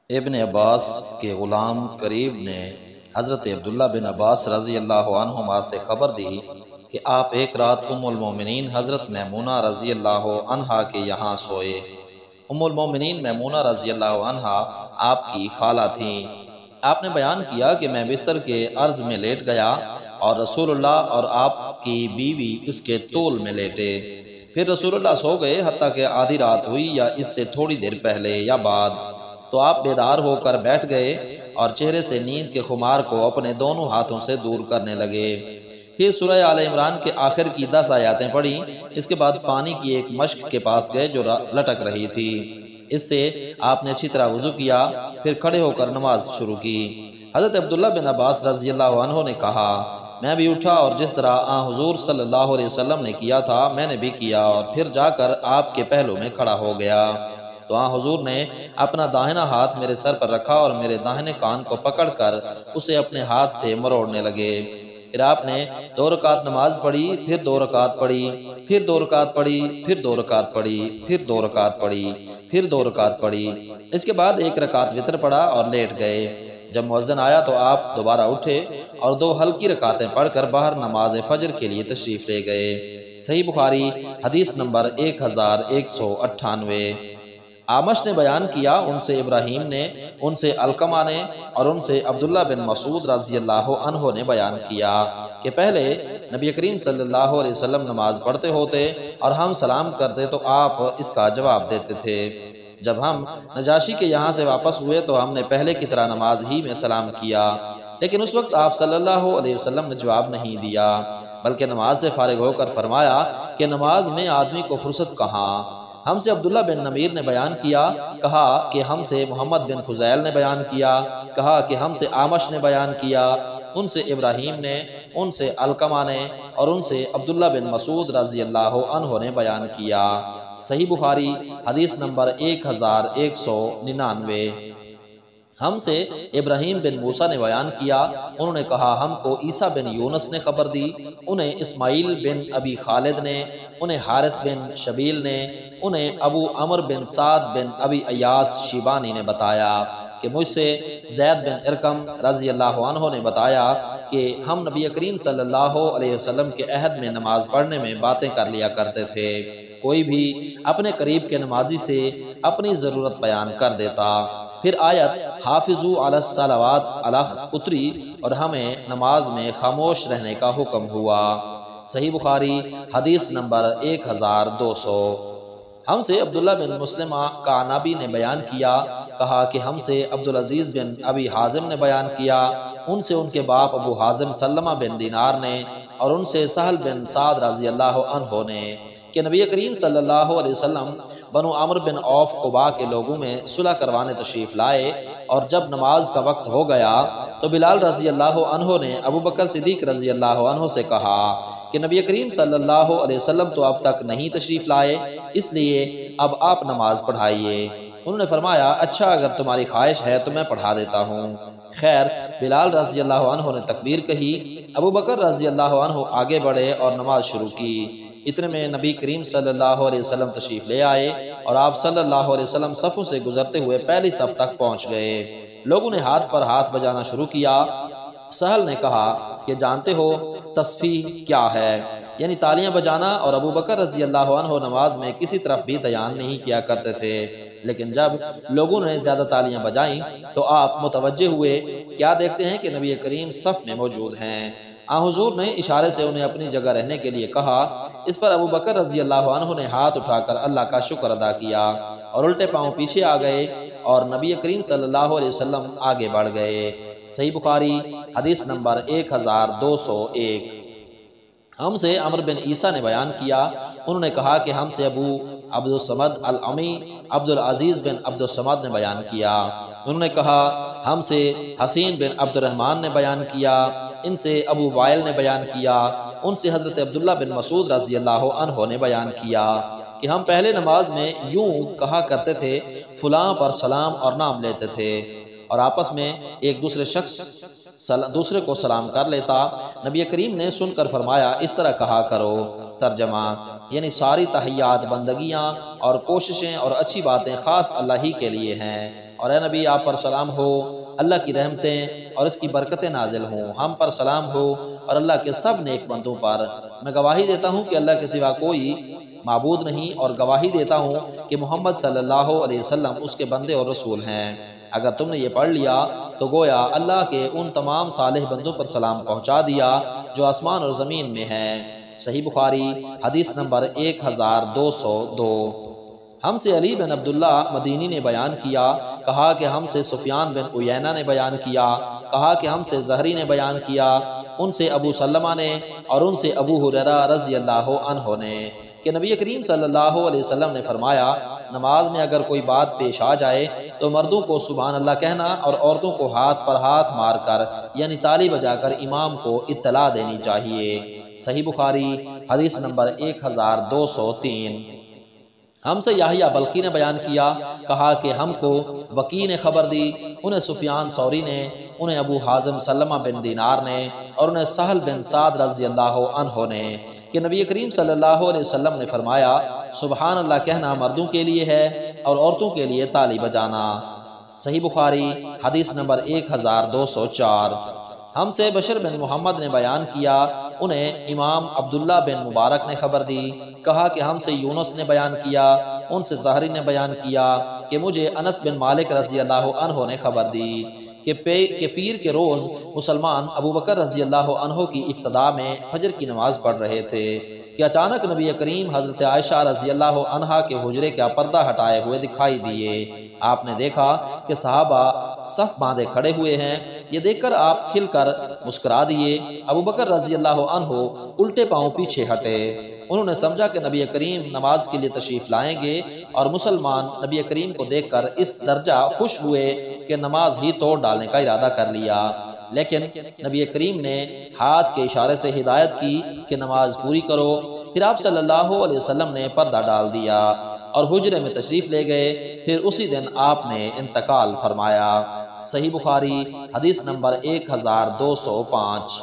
ابن عباس کے غلام قریب نے حضرت عبداللہ بن عباس رضی اللہ عنہما سے خبر دی کہ آپ ایک رات ام المومنین حضرت میمونہ رضی اللہ عنہا کے یہاں سوئے۔ ام المومنین میمونہ رضی اللہ عنہا آپ کی خالہ تھیں۔ آپ نے بیان کیا کہ میں بستر کے عرض میں لیٹ گیا اور رسول اللہ اور آپ کی بیوی اس کے طول میں لیٹے۔ پھر رسول اللہ سو گئے حتیٰ کہ آدھی رات ہوئی یا اس سے تھوڑی دیر پہلے یا بعد، تو آپ بیدار ہو کر بیٹھ گئے اور چہرے سے نیند کے خمار کو اپنے دونوں ہاتھوں سے دور کرنے لگے۔ پھر سورہ آل عمران کے آخر کی 10 آیاتیں پڑھیں۔ اس کے بعد پانی کی ایک مشک کے پاس گئے جو لٹک رہی تھی۔ اس سے آپ نے اچھی طرح وضو کیا، پھر کھڑے ہو کر نماز شروع کی۔ حضرت عبداللہ بن عباس رضی اللہ عنہ نے کہا، میں بھی اٹھا اور جس طرح حضور صلی اللہ علیہ وسلم نے کیا تھا میں نے بھی کیا، اور پھر جا کر آپ کے پہلو میں کھڑا ہو گیا۔ تو حضور نے اپنا داہنا ہاتھ میرے سر پر رکھا اور میرے داہنے کان کو پکڑ کر اسے اپنے ہاتھ سے مروڑنے لگے۔ پھر آپ نے 2 رکعت نماز پڑھی، پھر 2 رکعت پڑھی، پھر 2 رکعت پڑھی، پھر 2 رکعت پڑھی، پھر 2 رکعت پڑھی، پھر 2 رکعت پڑھی۔ اس کے بعد 1 رکعت وتر پڑھا اور لیٹ گئے۔ جب مؤذن آیا تو آپ دوبارہ اٹھے اور 2 ہلکی رکعتیں پڑھ کر باہر نماز فجر کے لیے تشریف لے گئے۔ صحیح بخاری حدیث نمبر 1198۔ آمش نے بیان کیا، ان سے ابراہیم نے، ان سے علقمہ نے اور ان سے عبداللہ بن مسعود رضی اللہ عنہ نے بیان کیا کہ پہلے نبی کریم صلی اللہ علیہ وسلم نماز پڑھتے ہوتے اور ہم سلام کرتے تو آپ اس کا جواب دیتے تھے۔ جب ہم نجاشی کے یہاں سے واپس ہوئے تو ہم نے پہلے کی طرح نماز ہی میں سلام کیا، لیکن اس وقت آپ صلی اللہ علیہ وسلم نے جواب نہیں دیا، بلکہ نماز سے فارغ ہو کر فرمایا کہ نماز میں آدمی کو فرصت کہاں۔ ہم سے عبداللہ بن نمیر نے بیان کیا، کہا کہ ہم سے محمد بن فضیل نے بیان کیا، کہا کہ ہم سے آمش نے بیان کیا، ان سے ابراہیم نے، ان سے علقمہ نے اور ان سے عبداللہ بن مسعود رضی اللہ عنہ نے بیان کیا۔ صحیح بخاری حدیث نمبر 1199۔ ہم سے ابراہیم بن موسیٰ نے بیان کیا، انہوں نے کہا ہم کو عیسیٰ بن یونس نے خبر دی، انہیں اسماعیل بن ابی خالد نے، انہیں حارث بن شبیل نے، انہیں ابو عمر بن سعد بن ابی ایاس شیبانی نے بتایا کہ مجھ سے زید بن ارقم رضی اللہ عنہ نے بتایا کہ ہم نبی کریم صلی اللہ علیہ وسلم کے عہد میں نماز پڑھنے میں باتیں کر لیا کرتے تھے، کوئی بھی اپنے قریب کے نمازی سے اپنی ضرورت بیان کر دیتا۔ پھر آیت حافظوا علی الصلوات اتری اور ہمیں نماز میں خاموش رہنے کا حکم ہوا۔ صحیح بخاری حدیث نمبر 1200۔ ہم سے عبداللہ بن مسلمہ کعنابی نے بیان کیا، کہا کہ ہم سے عبدالعزیز بن ابی حازم نے بیان کیا، ان سے ان کے باپ ابو حازم سلمہ بن دینار نے اور ان سے سہل بن سعد رضی اللہ عنہ نے کہ نبی کریم صلی اللہ علیہ وسلم بنو عمر بن عوف قباء کے لوگوں میں صلح کروانے تشریف لائے، اور جب نماز کا وقت ہو گیا تو بلال رضی اللہ عنہ نے ابو بکر صدیق رضی اللہ عنہ سے کہا کہ نبی کریم صلی اللہ علیہ وسلم تو اب تک نہیں تشریف لائے، اس لیے اب آپ نماز پڑھائیے۔ انہوں نے فرمایا اچھا، اگر تمہاری خواہش ہے تو میں پڑھا دیتا ہوں۔ خیر، بلال رضی اللہ عنہ نے تکبیر کہی، ابو بکر رضی اللہ عنہ آگے بڑھے اور نماز شروع کی۔ اتنے میں نبی کریم صلی اللہ علیہ وسلم تشریف لے آئے اور آپ صلی اللہ علیہ وسلم صفوں سے گزرتے ہوئے پہلی صف تک پہنچ گئے۔ لوگوں نے ہاتھ پر ہاتھ بجانا شروع کیا۔ سہل نے کہا کہ جانتے ہو تصفیح کیا ہے، یعنی تالیاں بجانا، اور ابو بکر رضی اللہ عنہ نماز میں کسی طرف بھی دھیان نہیں کیا کرتے تھے، لیکن جب لوگوں نے زیادہ تالیاں بجائیں تو آپ متوجہ ہوئے، کیا دیکھتے ہیں کہ نبی کریم صف میں موجود ہیں۔ حضور نے اشارے سے انہیں اپنی جگہ رہنے کے لیے کہا۔ اس پر ابو بکر رضی اللہ عنہ نے ہاتھ اٹھا کر اللہ کا شکر ادا کیا اور الٹے پاؤں پیچھے آ گئے اور نبی کریم صلی اللہ علیہ وسلم آگے بڑھ گئے۔ صحیح بخاری حدیث نمبر 1201۔ ہم سے عمر بن عیسیٰ نے بیان کیا، انہوں نے کہا کہ ہم سے ابو عبد الصمد العمی عبدالعزیز بن عبد الصمد نے بیان کیا، انہوں نے کہا ہم سے حسین بن عبد الرحمن نے بیان کیا، ان سے ابو وائل نے بیان کیا، ان سے حضرت عبداللہ بن مسعود رضی اللہ عنہ نے بیان کیا کہ ہم پہلے نماز میں یوں کہا کرتے تھے، فلاں پر سلام اور نام لیتے تھے، اور آپس میں ایک دوسرے شخص دوسرے کو سلام کر لیتا۔ نبی کریم نے سن کر فرمایا اس طرح کہا کرو۔ ترجمہ یعنی ساری تحیات، بندگیاں اور کوششیں اور اچھی باتیں خاص اللہ ہی کے لیے ہیں، اور اے نبی آپ پر سلام ہو، اللہ کی رحمتیں اور اس کی برکتیں نازل ہوں، ہم پر سلام ہو اور اللہ کے سب نیک بندوں پر۔ میں گواہی دیتا ہوں کہ اللہ کے سوا کوئی معبود نہیں، اور گواہی دیتا ہوں کہ محمد صلی اللہ علیہ وسلم اس کے بندے اور رسول ہیں۔ اگر تم نے یہ پڑھ لیا تو گویا اللہ کے ان تمام صالح بندوں پر سلام پہنچا دیا جو آسمان اور زمین میں ہیں۔ صحیح بخاری حدیث نمبر 1202۔ ہم سے علی بن عبداللہ مدینی نے بیان کیا، کہا کہ ہم سے سفیان بن عیینہ نے بیان کیا، کہا کہ ہم سے زہری نے بیان کیا، ان سے ابو سلمہ نے، اور ان سے ابو ہریرہ رضی اللہ عنہ نے کہ نبی کریم صلی اللہ علیہ وسلم نے فرمایا، نماز میں اگر کوئی بات پیش آ جائے تو مردوں کو سبحان اللہ کہنا اور عورتوں کو ہاتھ پر ہاتھ مار کر یعنی تالی بجا کر امام کو اطلاع دینی چاہیے۔ صحیح بخاری حدیث نمبر 1203۔ ہم سے یحییٰ بلخی نے بیان کیا، کہا کہ ہم کو وکی نے خبر دی، انہیں سفیان ثوری نے، انہیں ابو حازم سلمہ بن دینار نے، اور انہیں سہل بن سعد رضی اللہ عنہ نے کہ نبی کریم صلی اللہ علیہ وسلم نے فرمایا، سبحان اللہ کہنا مردوں کے لیے ہے اور عورتوں کے لیے تالی بجانا۔ صحیح بخاری حدیث نمبر 1204۔ ہم سے بشر بن محمد نے بیان کیا، انہیں امام عبداللہ بن مبارک نے خبر دی، کہا کہ ہم سے یونس نے بیان کیا، ان سے زہری نے بیان کیا کہ مجھے انس بن مالک رضی اللہ عنہ نے خبر دی کہ پیر کے روز مسلمان ابو بکر رضی اللہ عنہ کی ابتدا میں فجر کی نماز پڑھ رہے تھے کہ اچانک نبی کریم حضرت عائشہ رضی اللہ عنہا کے حجرے کا پردہ ہٹائے ہوئے دکھائی دیے۔ آپ نے دیکھا کہ صحابہ صف باندھے کھڑے ہوئے ہیں، یہ دیکھ کر آپ کھل کر مسکرا دیے۔ ابو بکر رضی اللہ عنہ الٹے پاؤں پیچھے ہٹے، انہوں نے سمجھا کہ نبی کریم نماز کے لیے تشریف لائیں گے، اور مسلمان نبی کریم کو دیکھ کر اس درجہ خوش ہوئے کہ نماز ہی توڑ ڈالنے کا ارادہ کر لیا، لیکن نبی کریم نے ہاتھ کے اشارے سے ہدایت کی کہ نماز پوری کرو۔ پھر آپ صلی اللہ علیہ وسلم نے پردہ ڈال دیا اور حجرے میں تشریف لے گئے، پھر اسی دن آپ نے انتقال فرمایا۔ صحیح بخاری حدیث نمبر 1205۔